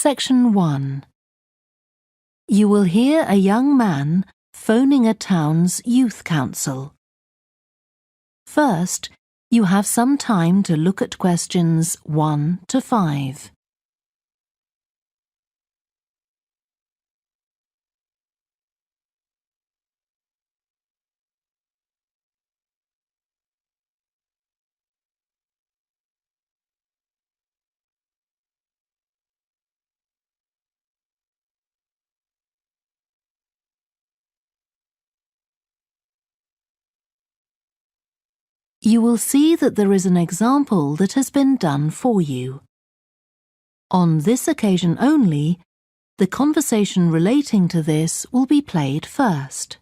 Section 1. You will hear a young man phoning a town's youth council. First, you have some time to look at questions 1 to 5. You will see that there is an example that has been done for you. On this occasion only, the conversation relating to this will be played first.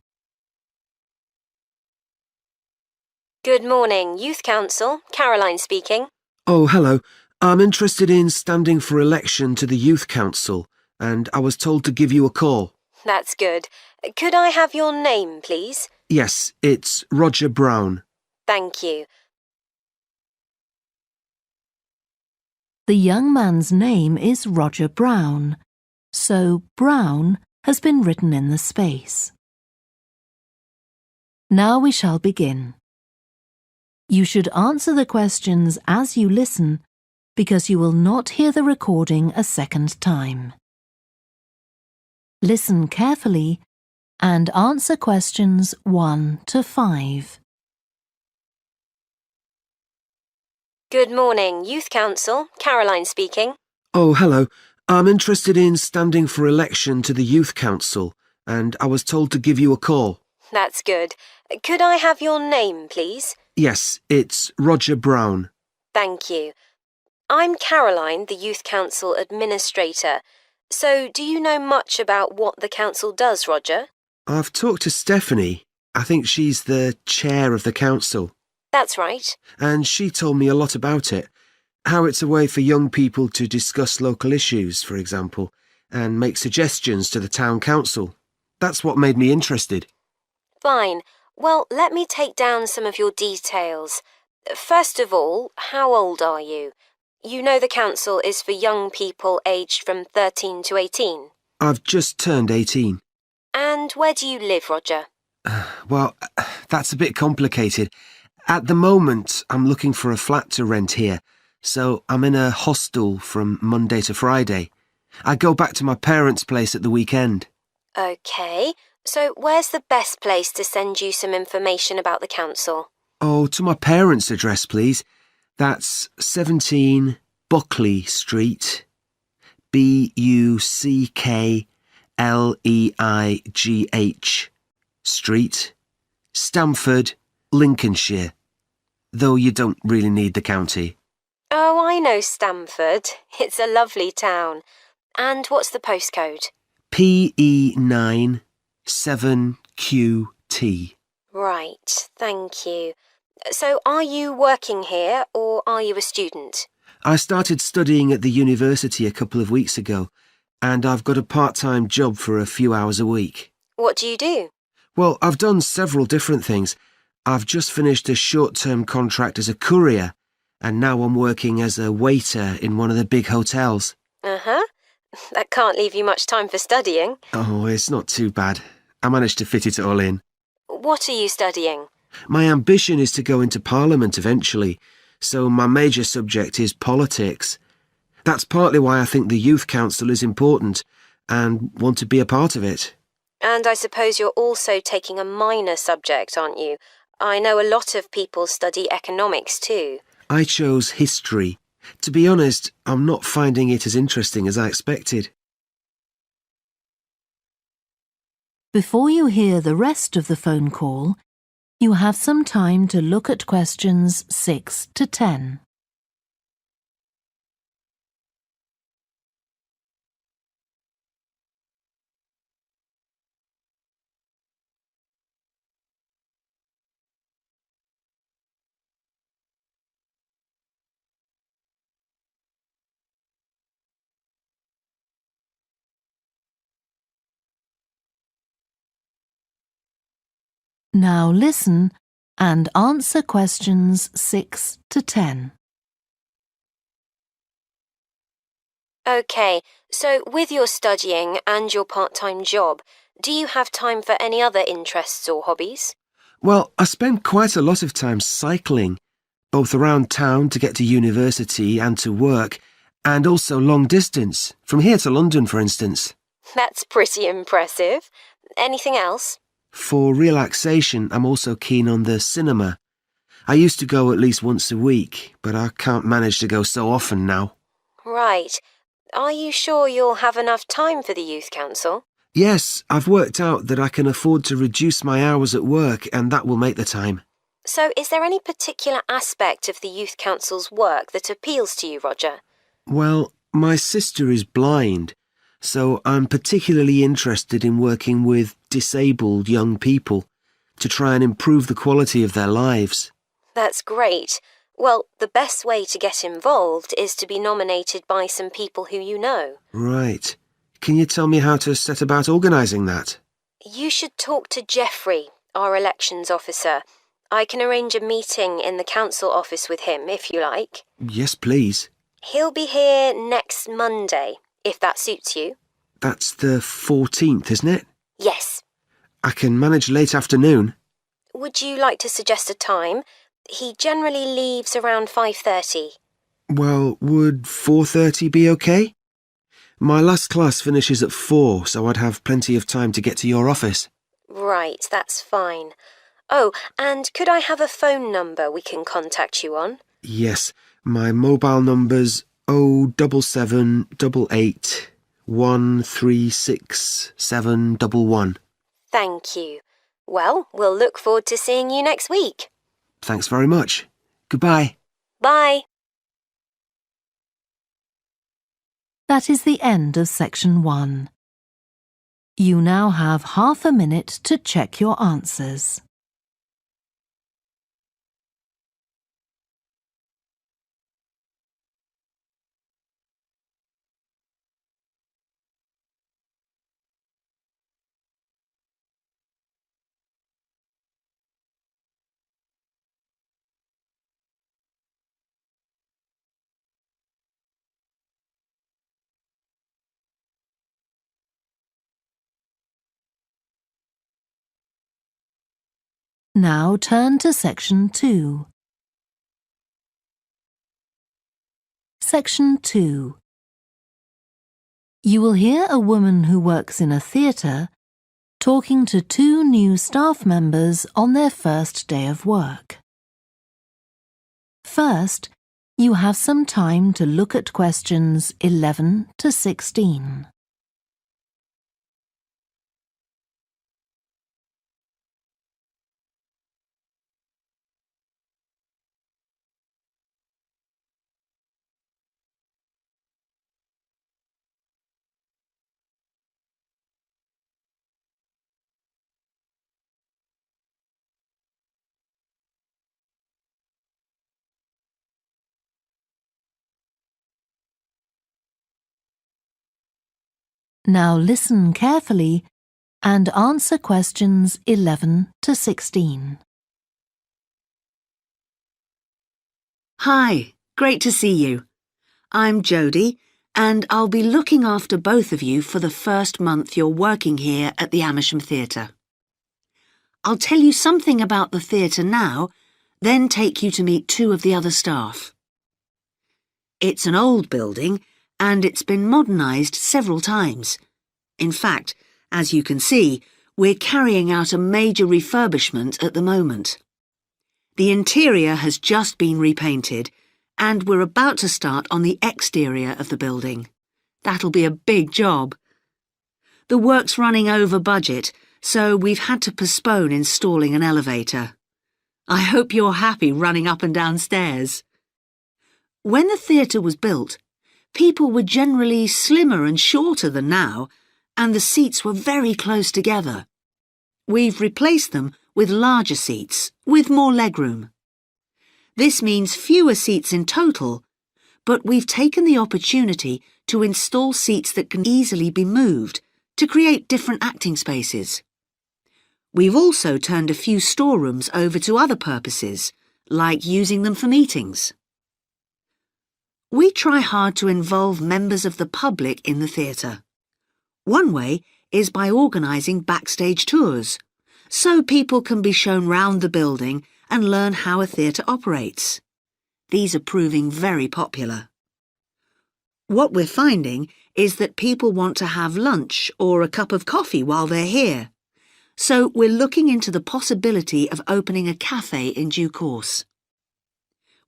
Good morning, Youth Council. Caroline speaking. Oh, hello. I'm interested in standing for election to the Youth Council, and I was told to give you a call. That's good. Could I have your name, please? Yes, it's Roger Brown. Thank you. The young man's name is Roger Brown, so Brown has been written in the space. Now we shall begin. You should answer the questions as you listen, because you will not hear the recording a second time. Listen carefully and answer questions 1 to 5. Good morning, Youth Council. Caroline speaking. Oh, hello. I'm interested in standing for election to the Youth Council, and I was told to give you a call. That's good. Could I have your name, please? Yes, it's Roger Brown. Thank you. I'm Caroline, the Youth Council Administrator. So, do you know much about what the council does, Roger? I've talked to Stephanie. I think she's the chair of the council. That's right. And she told me a lot about it. How it's a way for young people to discuss local issues, for example, and make suggestions to the town council. That's what made me interested. Fine. Well, let me take down some of your details. First of all, how old are you? You know the council is for young people aged from 13 to 18. I've just turned 18. And where do you live, Roger? Well, that's a bit complicated. At the moment, I'm looking for a flat to rent here, so I'm in a hostel from Monday to Friday. I go back to my parents' place at the weekend. OK, so where's the best place to send you some information about the council? Oh, to my parents' address, please. That's 17 Buckley Street, Buckleigh Street, Stamford, Lincolnshire. Though you don't really need the county. Oh, I know Stamford. It's a lovely town. And what's the postcode? PE9 7QT. Right, thank you. So are you working here or are you a student? I started studying at the university a couple of weeks ago, and I've got a part-time job for a few hours a week. What do you do? Well, I've done several different things. I've just finished a short-term contract as a courier, and now I'm working as a waiter in one of the big hotels. Uh-huh. That can't leave you much time for studying. Oh, it's not too bad. I managed to fit it all in. What are you studying? My ambition is to go into Parliament eventually, so my major subject is politics. That's partly why I think the Youth Council is important and want to be a part of it. And I suppose you're also taking a minor subject, aren't you? I know a lot of people study economics too. I chose history. To be honest, I'm not finding it as interesting as I expected. Before you hear the rest of the phone call, you have some time to look at questions 6 to 10. Now listen and answer questions 6 to 10. OK, so with your studying and your part-time job, do you have time for any other interests or hobbies? Well, I spend quite a lot of time cycling, both around town to get to university and to work, and also long distance, from here to London, for instance. That's pretty impressive. Anything else? For relaxation, I'm also keen on the cinema. I used to go at least once a week, but I can't manage to go so often now. Right. Are you sure you'll have enough time for the Youth Council? Yes, I've worked out that I can afford to reduce my hours at work, and that will make the time. So is there any particular aspect of the Youth Council's work that appeals to you, Roger? Well, my sister is blind, so I'm particularly interested in working with disabled young people to try and improve the quality of their lives. That's great. Well, the best way to get involved is to be nominated by some people who you know. Right. Can you tell me how to set about organising that? You should talk to Jeffrey, our elections officer. I can arrange a meeting in the council office with him, if you like. Yes, please. He'll be here next Monday, if that suits you. That's the 14th, isn't it? Yes. I can manage late afternoon. Would you like to suggest a time? He generally leaves around 5:30. Well, would 4:30 be okay? My last class finishes at 4, so I'd have plenty of time to get to your office. Right, that's fine. Oh, and could I have a phone number we can contact you on? Yes, my mobile number's 07788 136 711. Thank you. Well, we'll look forward to seeing you next week. Thanks very much. Goodbye. Bye. That is the end of section 1. You now have half a minute to check your answers. Now turn to section 2. Section 2. You will hear a woman who works in a theatre talking to 2 new staff members on their first day of work. First, you have some time to look at questions 11 to 16. Now listen carefully and answer questions 11 to 16. Hi, great to see you. I'm Jodie, and I'll be looking after both of you for the first month you're working here at the Amersham Theatre. I'll tell you something about the theatre now, then take you to meet 2 of the other staff. It's an old building, and it's been modernised several times. In fact, as you can see, we're carrying out a major refurbishment at the moment. The interior has just been repainted, and we're about to start on the exterior of the building. That'll be a big job. The work's running over budget, so we've had to postpone installing an elevator. I hope you're happy running up and down stairs. When the theatre was built, people were generally slimmer and shorter than now, and the seats were very close together. We've replaced them with larger seats, with more legroom. This means fewer seats in total, but we've taken the opportunity to install seats that can easily be moved to create different acting spaces. We've also turned a few storerooms over to other purposes, like using them for meetings. We try hard to involve members of the public in the theatre. One way is by organising backstage tours, so people can be shown round the building and learn how a theatre operates. These are proving very popular. What we're finding is that people want to have lunch or a cup of coffee while they're here. So we're looking into the possibility of opening a cafe in due course.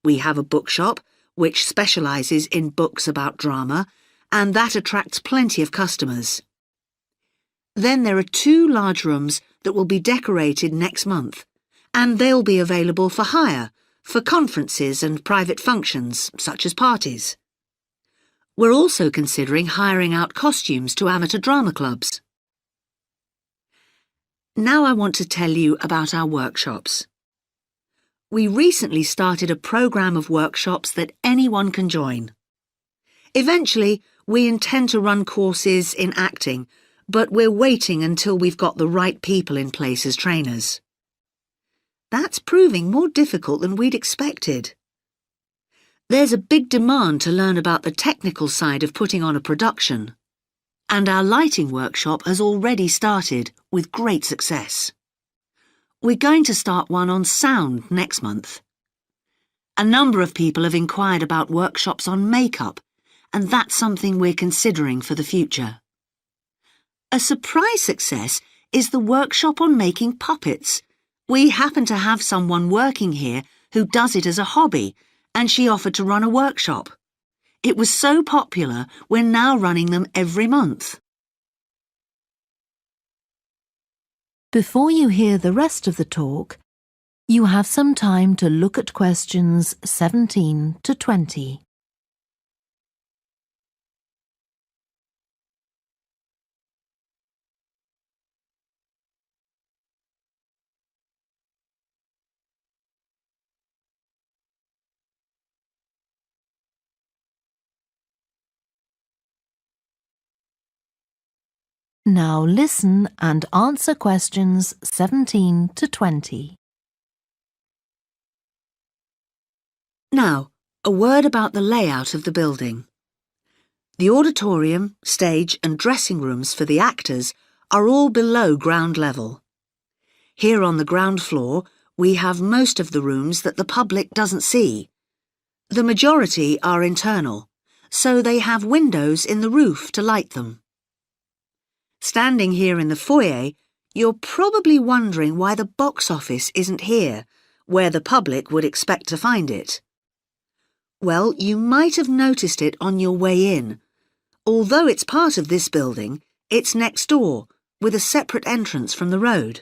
We have a bookshop which specialises in books about drama, and that attracts plenty of customers. Then there are 2 large rooms that will be decorated next month, and they'll be available for hire, for conferences and private functions, such as parties. We're also considering hiring out costumes to amateur drama clubs. Now I want to tell you about our workshops. We recently started a programme of workshops that anyone can join. Eventually, we intend to run courses in acting, but we're waiting until we've got the right people in place as trainers. That's proving more difficult than we'd expected. There's a big demand to learn about the technical side of putting on a production, and our lighting workshop has already started with great success. We're going to start one on sound next month. A number of people have inquired about workshops on makeup, and that's something we're considering for the future. A surprise success is the workshop on making puppets. We happen to have someone working here who does it as a hobby, and she offered to run a workshop. It was so popular, we're now running them every month. Before you hear the rest of the talk, you have some time to look at questions 17 to 20. Now listen and answer questions 17 to 20. Now, a word about the layout of the building. The auditorium, stage and dressing rooms for the actors are all below ground level. Here on the ground floor, we have most of the rooms that the public doesn't see. The majority are internal, so they have windows in the roof to light them. Standing here in the foyer, you're probably wondering why the box office isn't here, where the public would expect to find it. Well, you might have noticed it on your way in. Although it's part of this building, it's next door, with a separate entrance from the road.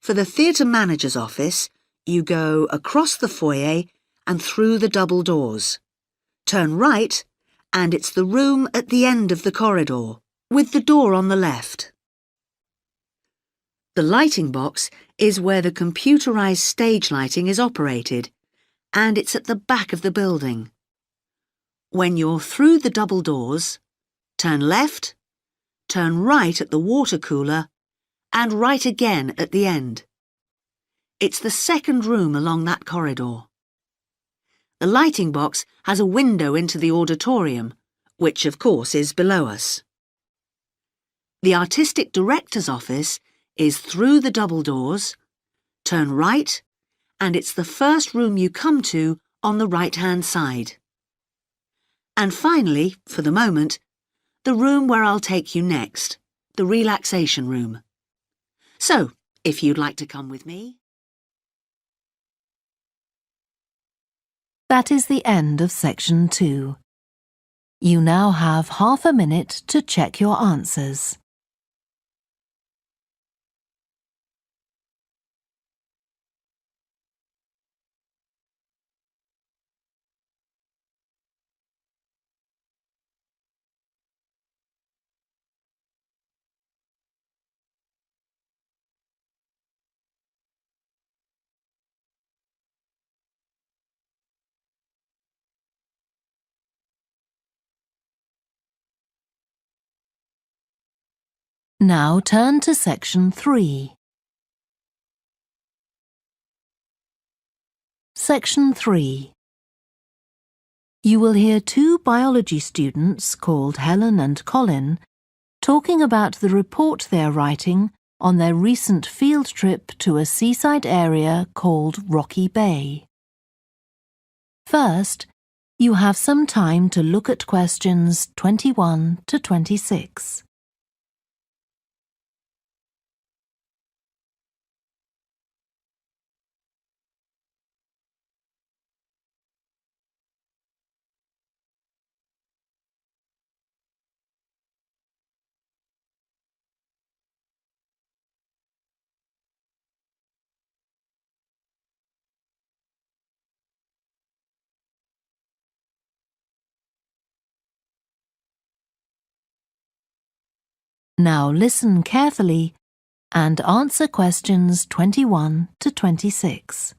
For the theatre manager's office, you go across the foyer and through the double doors. Turn right, and it's the room at the end of the corridor, with the door on the left. The lighting box is where the computerized stage lighting is operated, and it's at the back of the building. When you're through the double doors, turn left, turn right at the water cooler, and right again at the end. It's the second room along that corridor. The lighting box has a window into the auditorium, which of course is below us. The artistic director's office is through the double doors, turn right, and it's the first room you come to on the right-hand side. And finally, for the moment, the room where I'll take you next, the relaxation room. So, if you'd like to come with me. That is the end of section 2. You now have half a minute to check your answers. Now turn to section 3. Section 3. You will hear two biology students called Helen and Colin talking about the report they are writing on their recent field trip to a seaside area called Rocky Bay. First, you have some time to look at questions 21 to 26. Now listen carefully and answer questions 21 to 26.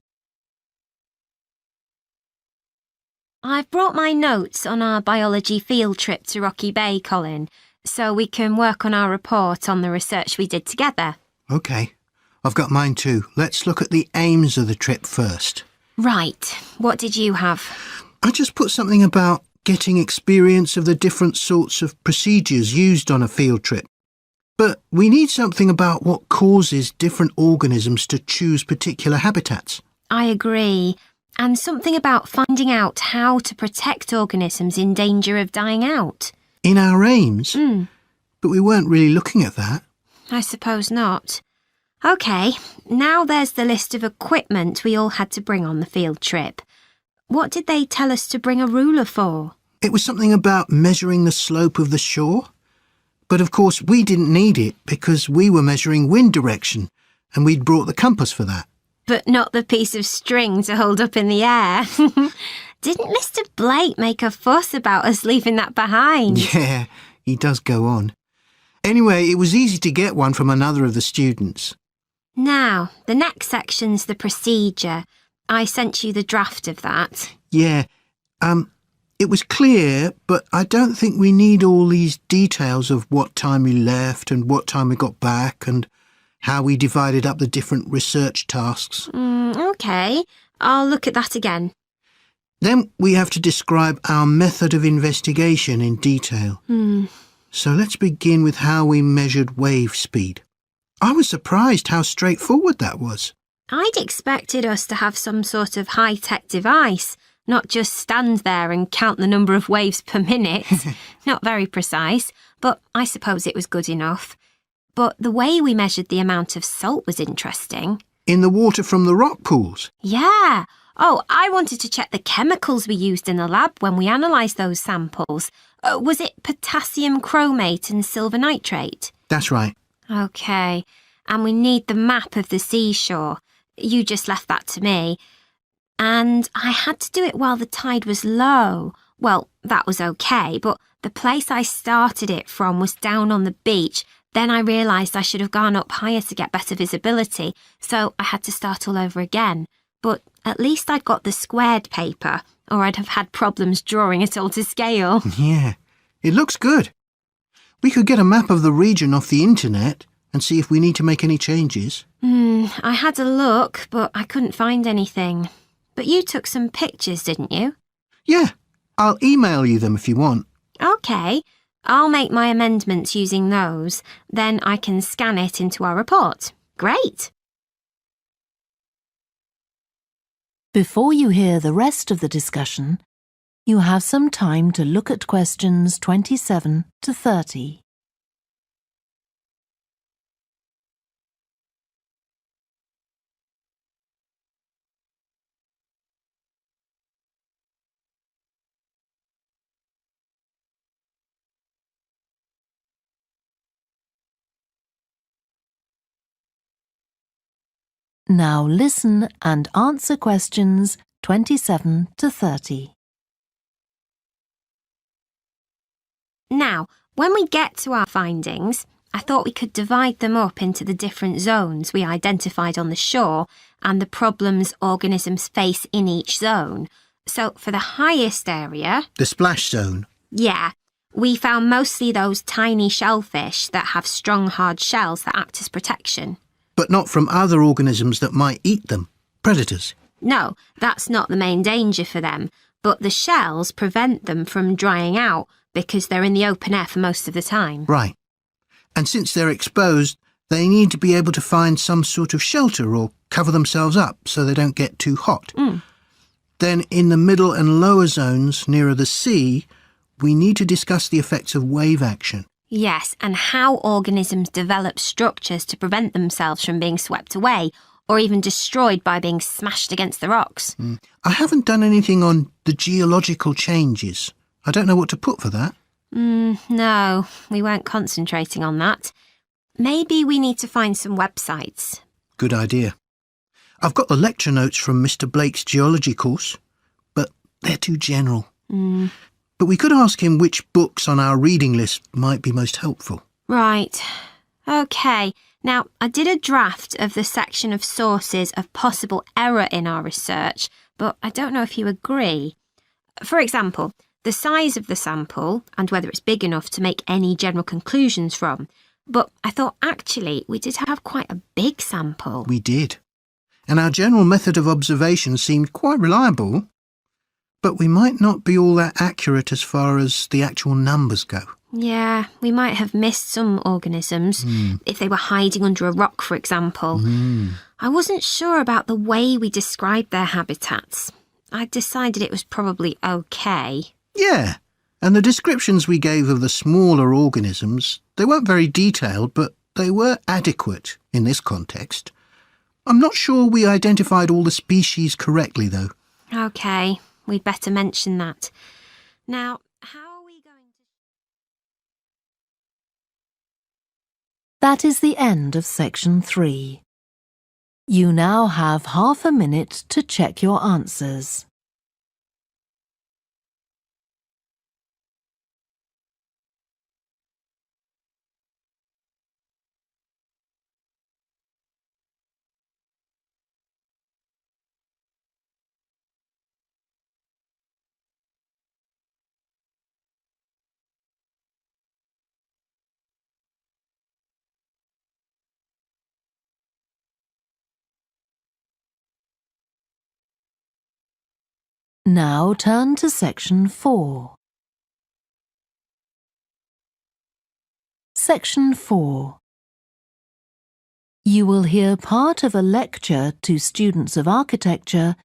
I've brought my notes on our biology field trip to Rocky Bay, Colin, so we can work on our report on the research we did together. OK. I've got mine too. Let's look at the aims of the trip first. Right. What did you have? I just put something about getting experience of the different sorts of procedures used on a field trip. But we need something about what causes different organisms to choose particular habitats. I agree. And something about finding out how to protect organisms in danger of dying out. In our aims? But we weren't really looking at that. I suppose not. OK, now there's the list of equipment we all had to bring on the field trip. What did they tell us to bring a ruler for? It was something about measuring the slope of the shore. But of course we didn't need it because we were measuring wind direction and we'd brought the compass for that. But not the piece of string to hold up in the air. Didn't Mr. Blake make a fuss about us leaving that behind? Yeah, he does go on. Anyway, it was easy to get one from another of the students. Now, the next section's the procedure. I sent you the draft of that. Yeah, it was clear, but I don't think we need all these details of what time we left and what time we got back and how we divided up the different research tasks. OK, I'll look at that again. Then we have to describe our method of investigation in detail. So let's begin with how we measured wave speed. I was surprised how straightforward that was. I'd expected us to have some sort of high-tech device, not just stand there and count the number of waves per minute. Not very precise, but I suppose it was good enough. But the way we measured the amount of salt was interesting. In the water from the rock pools? Yeah. Oh, I wanted to check the chemicals we used in the lab when we analysed those samples. Was it potassium chromate and silver nitrate? That's right. OK. And we need the map of the seashore. You just left that to me. And I had to do it while the tide was low. Well, that was OK, but the place I started it from was down on the beach. Then I realised I should have gone up higher to get better visibility, so I had to start all over again. But at least I'd got the squared paper, or I'd have had problems drawing it all to scale. Yeah, it looks good. We could get a map of the region off the internet and see if we need to make any changes. I had a look, but I couldn't find anything. But you took some pictures, didn't you? Yeah, I'll email you them if you want. OK. I'll make my amendments using those. Then I can scan it into our report. Great. Before you hear the rest of the discussion, you have some time to look at questions 27 to 30. Now listen and answer questions 27 to 30. Now, when we get to our findings, I thought we could divide them up into the different zones we identified on the shore and the problems organisms face in each zone. So for the highest area... The splash zone? Yeah. We found mostly those tiny shellfish that have strong hard shells that act as protection. But not from other organisms that might eat them, predators. No, that's not the main danger for them. but the shells prevent them from drying out because they're in the open air for most of the time. Right. And since they're exposed, they need to be able to find some sort of shelter or cover themselves up so they don't get too hot. Then in the middle and lower zones nearer the sea, we need to discuss the effects of wave action. Yes, and how organisms develop structures to prevent themselves from being swept away or even destroyed by being smashed against the rocks. I haven't done anything on the geological changes. I don't know what to put for that. No, we weren't concentrating on that. Maybe we need to find some websites. Good idea. I've got the lecture notes from Mr. Blake's geology course, but they're too general. But we could ask him which books on our reading list might be most helpful. Right. OK. Now, I did a draft of the section of sources of possible error in our research, but I don't know if you agree. For example, the size of the sample and whether it's big enough to make any general conclusions from. But I thought actually we did have quite a big sample. We did. And our general method of observation seemed quite reliable. But we might not be all that accurate as far as the actual numbers go. Yeah, we might have missed some organisms, if they were hiding under a rock, for example. I wasn't sure about the way we described their habitats. I decided it was probably OK. Yeah, and the descriptions we gave of the smaller organisms, they weren't very detailed, but they were adequate in this context. I'm not sure we identified all the species correctly, though. OK, we'd better mention that. Now, how are we going to... That is the end of section 3. You now have half a minute to check your answers. Now turn to section 4. Section 4. You will hear part of a lecture to students of architecture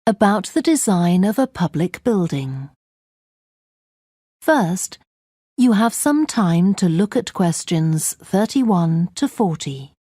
about the design of a public building. First, you have some time to look at questions 31 to 40.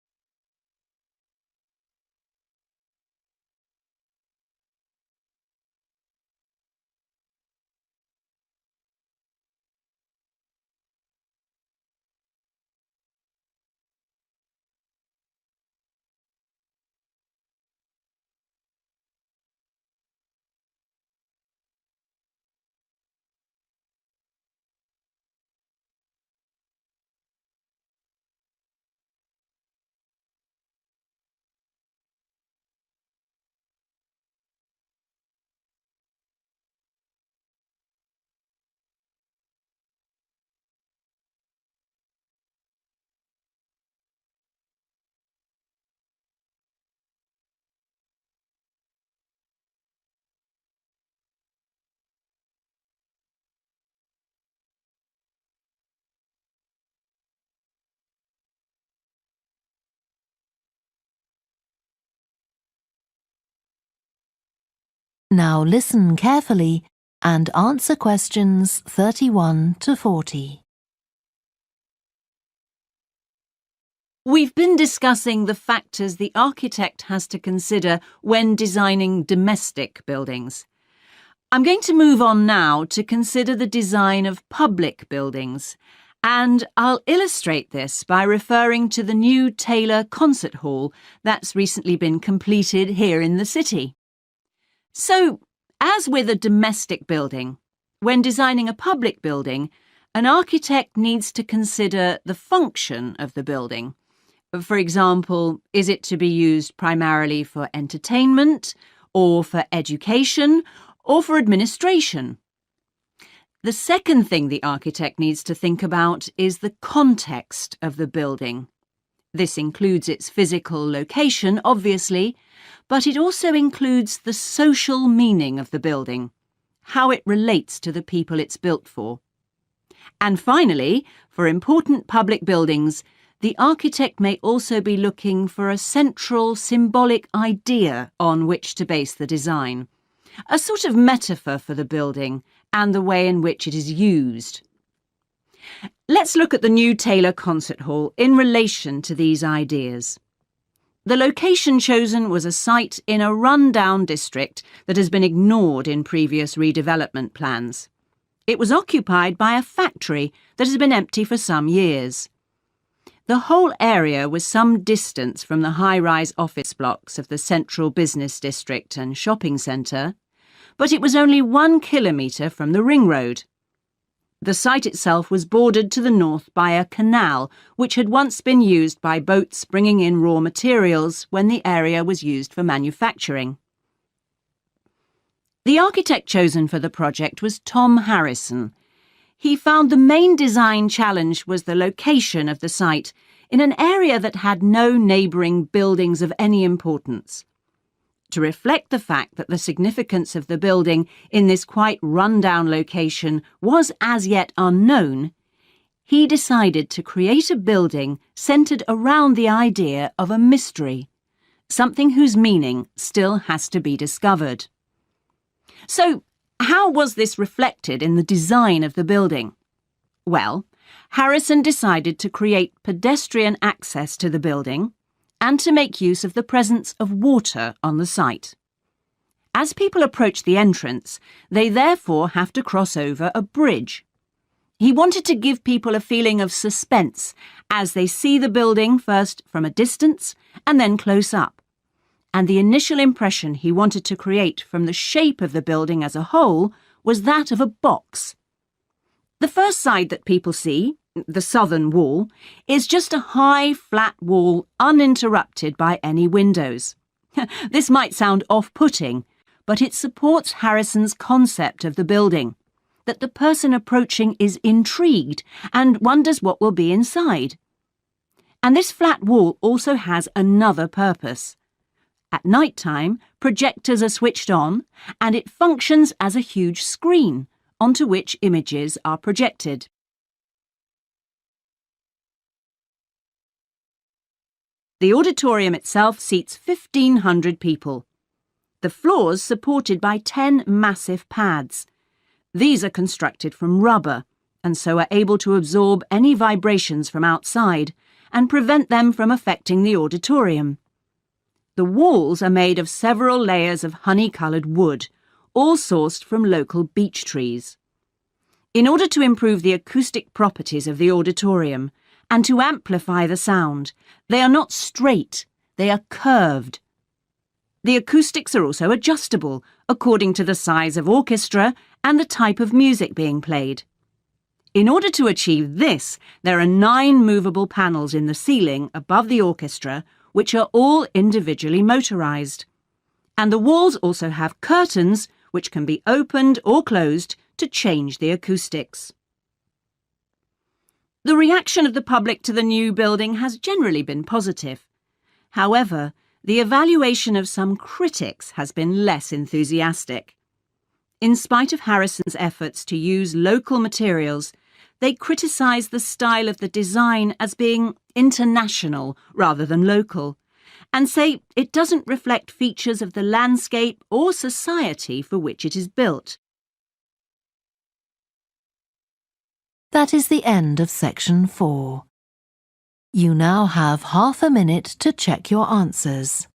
Now listen carefully and answer questions 31 to 40. We've been discussing the factors the architect has to consider when designing domestic buildings. I'm going to move on now to consider the design of public buildings, and I'll illustrate this by referring to the new Taylor Concert Hall that's recently been completed here in the city. So, as with a domestic building, when designing a public building, an architect needs to consider the function of the building. For example, is it to be used primarily for entertainment, or for education, or for administration? The second thing the architect needs to think about is the context of the building. This includes its physical location, obviously, but it also includes the social meaning of the building. how it relates to the people it's built for. And finally, for important public buildings, the architect may also be looking for a central symbolic idea on which to base the design, a sort of metaphor for the building and the way in which it is used. Let's look at the new Taylor Concert Hall in relation to these ideas. The location chosen was a site in a run-down district that has been ignored in previous redevelopment plans. It was occupied by a factory that has been empty for some years. The whole area was some distance from the high-rise office blocks of the central business district and shopping centre, but it was only 1 kilometre from the ring road. The site itself was bordered to the north by a canal which had once been used by boats bringing in raw materials when the area was used for manufacturing. The architect chosen for the project was Tom Harrison. He found the main design challenge was the location of the site in an area that had no neighbouring buildings of any importance. To reflect the fact that the significance of the building in this quite run-down location was as yet unknown, he decided to create a building centred around the idea of a mystery, something whose meaning still has to be discovered. So, how was this reflected in the design of the building? Well, Harrison decided to create pedestrian access to the building and to make use of the presence of water on the site. As people approach the entrance, they therefore have to cross over a bridge. He wanted to give people a feeling of suspense as they see the building first from a distance and then close up. And the initial impression he wanted to create from the shape of the building as a whole was that of a box. The first side that people see, the southern wall, is just a high, flat wall uninterrupted by any windows. This might sound off-putting, but it supports Harrison's concept of the building, that the person approaching is intrigued and wonders what will be inside. And this flat wall also has another purpose. At night time, projectors are switched on, and it functions as a huge screen onto which images are projected. The auditorium itself seats 1,500 people. The floors supported by 10 massive pads. These are constructed from rubber and so are able to absorb any vibrations from outside and prevent them from affecting the auditorium. The walls are made of several layers of honey-coloured wood, all sourced from local beech trees. In order to improve the acoustic properties of the auditorium and to amplify the sound, they are not straight, they are curved. The acoustics are also adjustable according to the size of orchestra and the type of music being played. In order to achieve this, there are 9 movable panels in the ceiling above the orchestra, which are all individually motorised. And the walls also have curtains, which can be opened or closed to change the acoustics. The reaction of the public to the new building has generally been positive. However, the evaluation of some critics has been less enthusiastic. In spite of Harrison's efforts to use local materials, they criticise the style of the design as being international rather than local, and say it doesn't reflect features of the landscape or society for which it is built. That is the end of section 4. You now have half a minute to check your answers.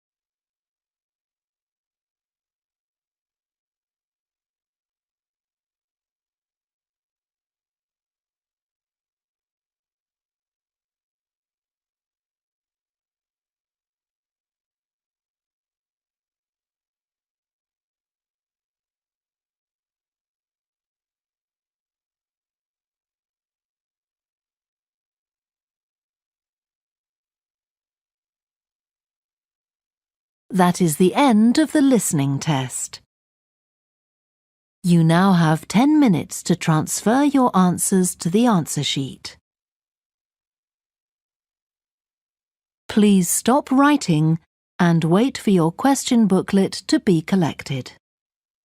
That is the end of the listening test. You now have 10 minutes to transfer your answers to the answer sheet. Please stop writing and wait for your question booklet to be collected.